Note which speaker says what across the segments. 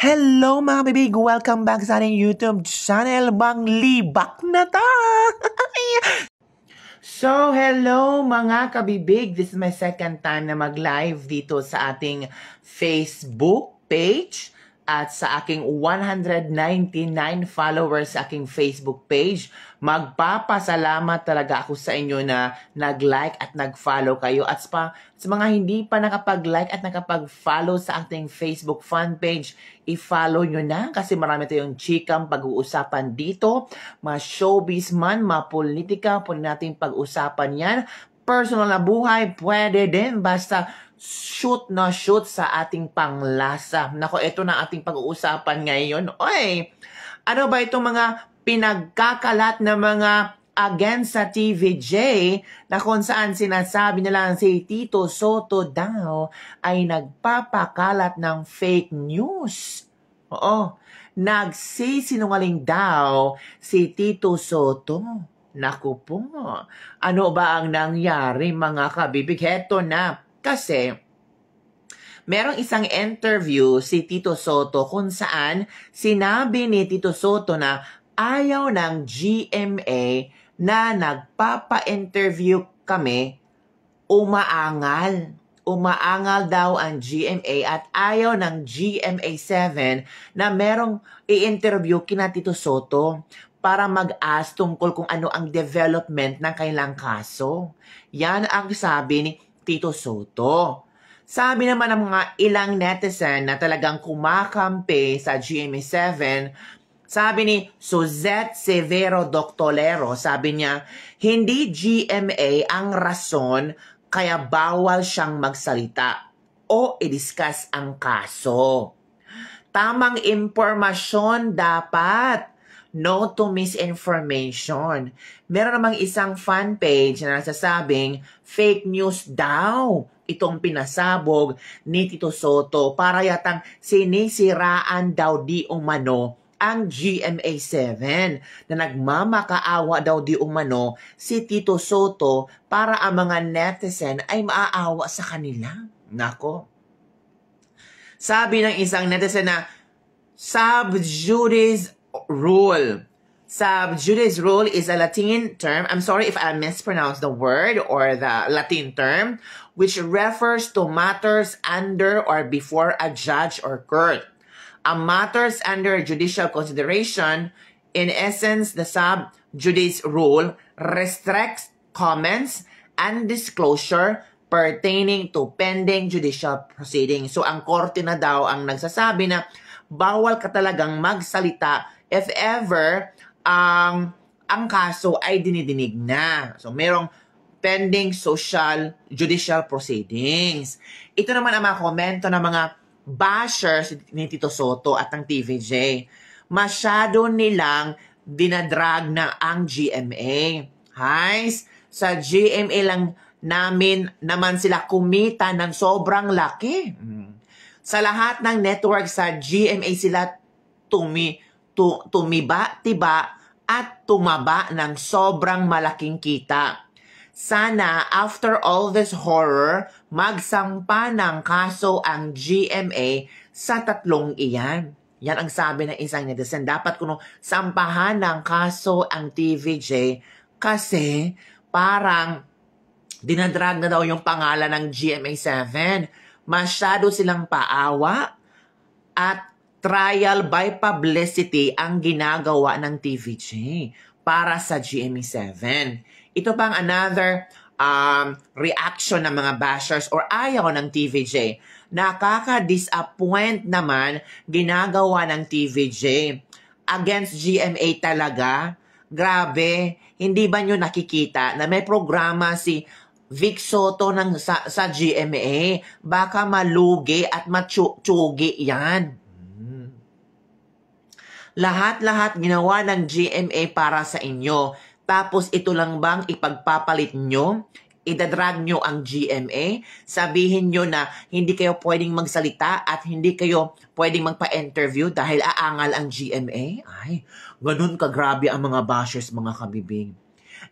Speaker 1: Hello mga bibig! Welcome back sa ating YouTube channel. Manglibak na ta! So, hello mga kabibig! This is my second time na mag-live dito sa ating Facebook page at sa aking 199 followers sa aking Facebook page. Magpapasalamat talaga ako sa inyo na nag-like at nag-follow kayo. At sa mga hindi pa nakapag-like at nakapag-follow sa ating Facebook fan page, i-follow nyo na kasi marami tayong chikang pag-uusapan dito. Mga showbiz man, mga politika, pwede natin pag-usapan yan. Personal na buhay, pwede din. Basta shoot na shoot sa ating panglasa. Nako, ito na ating pag-uusapan ngayon. Oy, ano ba itong mga pinagkakalat na mga against sa TVJ na kung saan sinasabi nila si Tito Sotto daw ay nagpapakalat ng fake news. Oo, nagsisinungaling daw si Tito Sotto. Naku po, ano ba ang nangyari mga kabibig? Heto na, kasi merong isang interview si Tito Sotto kung saan sinabi ni Tito Sotto na ayaw ng GMA na nagpapa-interview kami, umaangal. Umaangal daw ang GMA at ayaw ng GMA7 na merong i-interview kina Tito Sotto para mag-ask tungkol kung ano ang development ng kailang kaso. Yan ang sabi ni Tito Sotto. Sabi naman ng mga ilang netizen na talagang kumakampi sa GMA7, sabi ni Suzette Severo Doctolero, sabi niya, hindi GMA ang rason kaya bawal siyang magsalita o i-discuss ang kaso. Tamang impormasyon dapat. No to misinformation. Meron namang isang fan page na nagsasabing fake news daw itong pinasabog ni Tito Sotto para yatang sinisiraan daw di umano ang GMA7 na nagmamakaawa daw di umano si Tito Sotto para ang mga netizen ay maaawa sa kanila. Nako. Sabi ng isang netizen na sub judice rule. Sub judice rule is a Latin term. I'm sorry if I mispronounced the word or the Latin term, which refers to matters under or before a judge or court. A matters under judicial consideration, in essence, the sub judice rule restricts comments and disclosure pertaining to pending judicial proceedings. So, ang korte na daw ang nagsasabi na bawal ka talagang magsalita if ever ang kaso ay dinidinig na. So, merong pending judicial proceedings. Ito naman ang mga komento ng mga bashers ni Tito Sotto at ng TVJ. Masyado nilang dinadrag na ang GMA. Guys, sa GMA lang naman sila kumita ng sobrang laki. Sa lahat ng network sa GMA sila tumiba at tumaba ng sobrang malaking kita. Sana after all this horror, magsampa ng kaso ang GMA sa tatlong iyan. Yan ang sabi ng isang netizen. Dapat kuno sampahan ng kaso ang TVJ kasi parang dinadrag na daw yung pangalan ng GMA7. Masyado silang paawa at trial by publicity ang ginagawa ng TVJ para sa GMA7. Ito pang another reaction ng mga bashers or ayaw ng TVJ. Nakaka-disappoint naman ginagawa ng TVJ against GMA talaga. Grabe, hindi ba nyo nakikita na may programa si Vic Sotto sa GMA? Baka malugi at matsugi yan. Lahat-lahat ginawa ng GMA para sa inyo. Tapos ito lang bang ipagpapalit nyo? Idadrag nyo ang GMA? Sabihin nyo na hindi kayo pwedeng magsalita at hindi kayo pwedeng magpa-interview dahil aangal ang GMA? Ay, ganun kagrabe ang mga bashers, mga kabibig.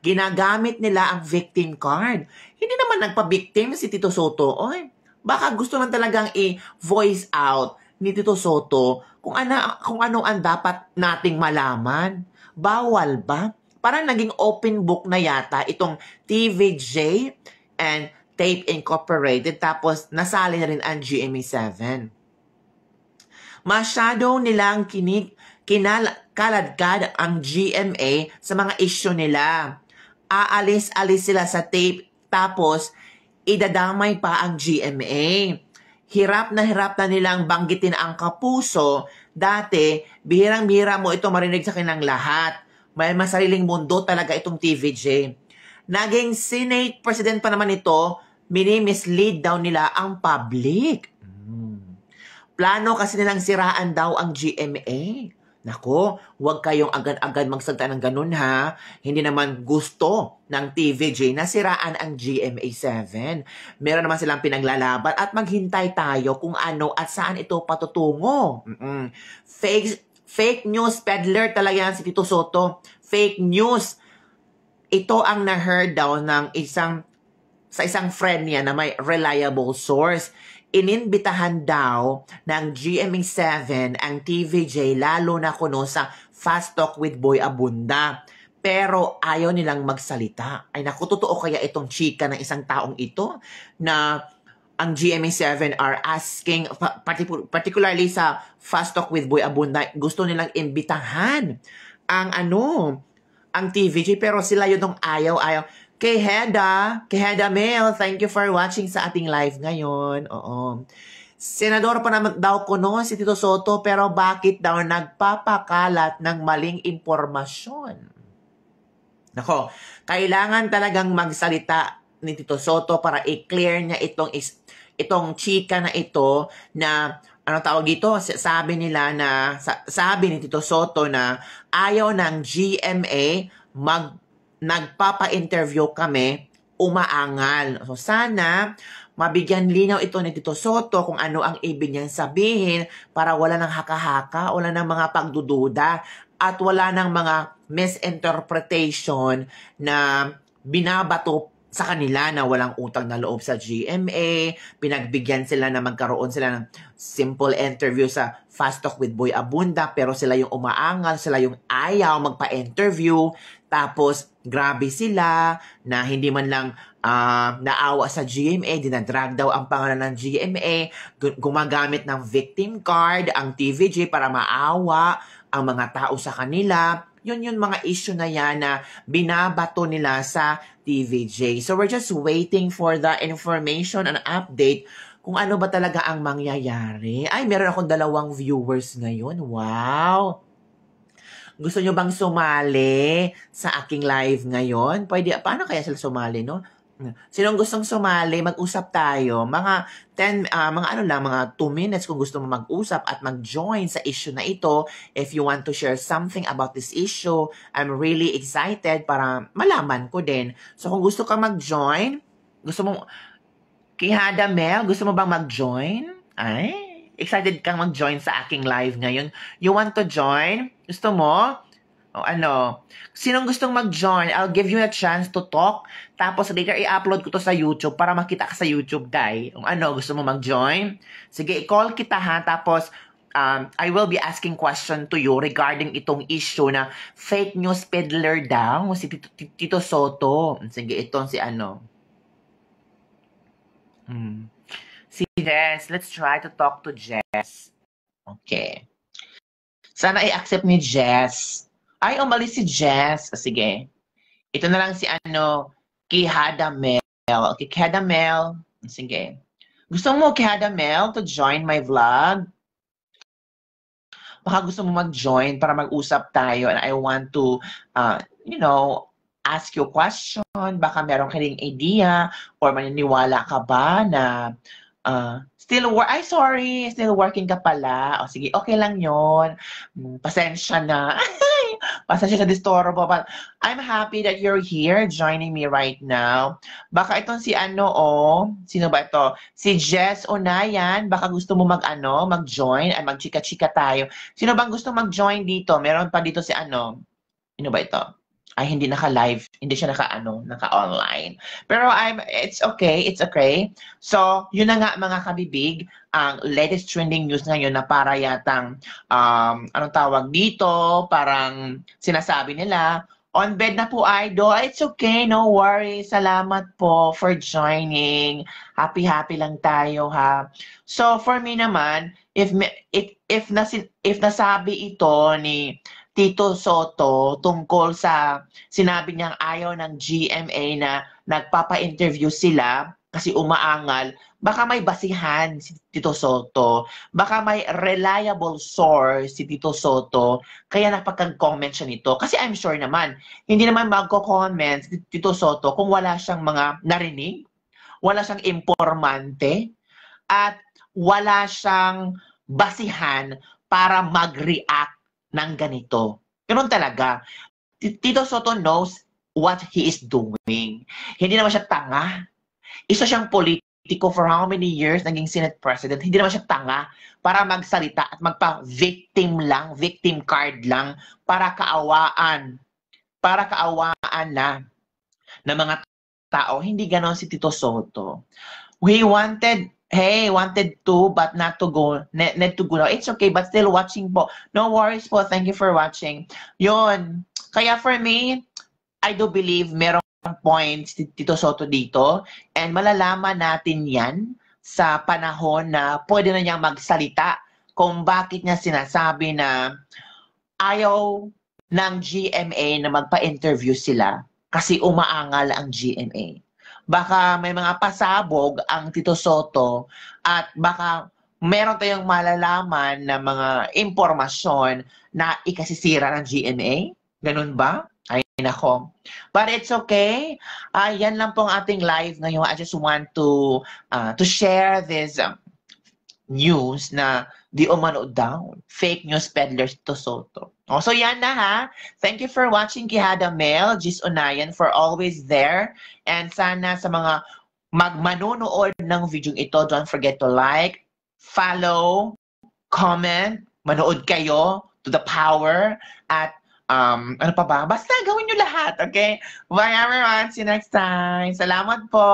Speaker 1: Ginagamit nila ang victim card. Hindi naman nagpa-victim si Tito Sotto. Oy, baka gusto lang talagang i-voice out ni Tito Sotto kung ano ang dapat nating malaman. Bawal ba? Parang naging open book na yata itong TVJ and Tape Incorporated, tapos nasali na rin ang GMA7. Masyado nilang kaladkad ang GMA sa mga issue nila. Aalis-alis sila sa tape, tapos idadamay pa ang GMA. Hirap na nilang banggitin ang Kapuso. Dati, bihirang-bihira mo ito marinig sa kanilang lahat. May masariling mundo talaga itong TVJ. Naging Senate President pa naman ito, mini-mislead daw nila ang public. Plano kasi nilang siraan daw ang GMA. Nako, huwag kayong agad-agad magsalita ng ganun ha. Hindi naman gusto ng TVJ na siraan ang GMA7. Meron naman silang pinaglalaban at maghintay tayo kung ano at saan ito patutungo. Fake news peddler talaga yan si Tito Soto. Fake news. Ito ang na-heard daw ng isang friend niya na may reliable source. Ininbitahan daw ng GMA7 ang TVJ, lalo na kuno sa Fast Talk with Boy Abunda. Pero ayaw nilang magsalita. Ay naku, totoo kaya itong chika ng isang taong ito na ang GMA7 are asking, particularly sa Fast Talk with Boy Abunda, gusto nilang imbitahan ang TVJ, pero sila yun ayaw. Kay Heda Mel, thank you for watching sa ating live ngayon. Oo. Senador pa naman daw kuno si Tito Soto, pero bakit daw nagpapakalat ng maling impormasyon? Nako, kailangan talagang magsalita ni Tito Soto para i-clear niya itong chika na ito na tawag dito? Sabi ni Tito Soto na ayaw ng GMA nagpapa-interview kami, umaangal. So sana mabigyan linaw ito ni Tito Soto kung ano ang ibig niyang sabihin para wala ng haka-haka, wala ng mga pagdududa, at wala ng mga misinterpretation na binabato sa kanila na walang utang na loob sa GMA, pinagbigyan sila na magkaroon sila ng simple interview sa Fast Talk with Boy Abunda, pero sila yung umaangal, sila yung ayaw magpa-interview, tapos grabe sila na hindi man lang naawa sa GMA, dinadrag daw ang pangalan ng GMA, gumagamit ng victim card ang TVJ para maawa ang mga tao sa kanila. Yun mga issue na yan na binabato nila sa TVJ. So we're just waiting for the information and update kung ano ba talaga ang mangyayari. Ay, meron akong 2 viewers ngayon. Wow! Gusto nyo bang sumali sa aking live ngayon? Pwede, paano kaya sila sumali, no? Sinong gustong sumali, mag-usap tayo. Mga 2 minutes kung gusto mo mag-usap at mag-join sa issue na ito. If you want to share something about this issue, I'm really excited para malaman ko din. So kung gusto ka mag-join, Kihada Mel, gusto mo bang mag-join? Ay, excited kang mag-join sa aking live ngayon. You want to join? Gusto mo? O sinong gustong mag-join, I'll give you a chance to talk. Tapos later i-upload ko to sa YouTube para makita ka sa YouTube, dai. Kung gusto mo mag-join? Sige, i-call kita ha. Tapos I will be asking question to you regarding itong issue na fake news peddler daw si Tito Soto. Sige, itong si Si Jess. Let's try to talk to Jess. Okay. Sana i-accept ni Jess. Ay, umalis si Jess. Sige. Ito na lang si Kihada Mel. Okay, Kihada Mel. Sige. Gusto mo, Kihada Mel, to join my vlog? Baka gusto mo mag-join para mag-usap tayo and I want to, ask you a question. Baka meron ka ring idea or maniniwala ka ba na still working ka pala. O sige, okay lang yon. Pasensya na. Pasensya sa disturbo. But I'm happy that you're here joining me right now. Baka itong si sino ba ito? Si Jess Onayan. Baka gusto mo mag-join at magchika-chika tayo. Sino bang gusto mag-join dito? Meron pa dito si Sino ba ito? Ay, hindi naka-live, hindi siya naka-online. Pero it's okay, it's okay. So, yun na nga mga kabibig, ang latest trending news ngayon na para yatang, anong tawag dito, parang sinasabi nila, on bed na po, idol. It's okay, no worries. Salamat po for joining. Happy-happy lang tayo, ha. So, for me naman, if nasabi ito ni Tito Soto tungkol sa sinabi niyang ayaw ng GMA na nagpapa-interview sila kasi umaangal, baka may basihan si Tito Soto, baka may reliable source si Tito Soto, kaya napag-comment siya nito. Kasi I'm sure naman, hindi naman magko-comment si Tito Soto kung wala siyang mga narinig, wala siyang informante, at wala siyang basihan para mag-react ng ganito. Ganun talaga. Tito Soto knows what he is doing. Hindi naman siya tanga. Isa siyang politiko for how many years, naging Senate President. Hindi naman siya tanga para magsalita at magpa-victim lang, victim card lang, para kaawaan na ng mga tao. Hindi ganon si Tito Soto. He wanted to, but not to go, need to go now. It's okay, but still watching po. No worries po, thank you for watching. Yun. Kaya for me, I do believe merong points Tito Soto dito, and malalaman natin yan sa panahon na pwede na niyang magsalita kung bakit niya sinasabi na ayaw ng GMA na magpa-interview sila kasi umaangal ang GMA. Baka may mga pasabog ang Tito Soto at baka meron tayong malalaman na mga impormasyon na ikasisira ng GMA. Ganun ba? Ay, nako. But it's okay. Yan lang pong ating live ngayon. I just want to share this news na di umano down. Fake news peddlers Tito Soto. So yan na ha. Thank you for watching Kihada Mail, Gis Unayan for always there. And sana sa mga magmanonood ng video ito, don't forget to like, follow, comment, manood kayo to the power, at ano pa ba? Basta gawin nyo lahat, okay? Bye everyone. See you next time. Salamat po.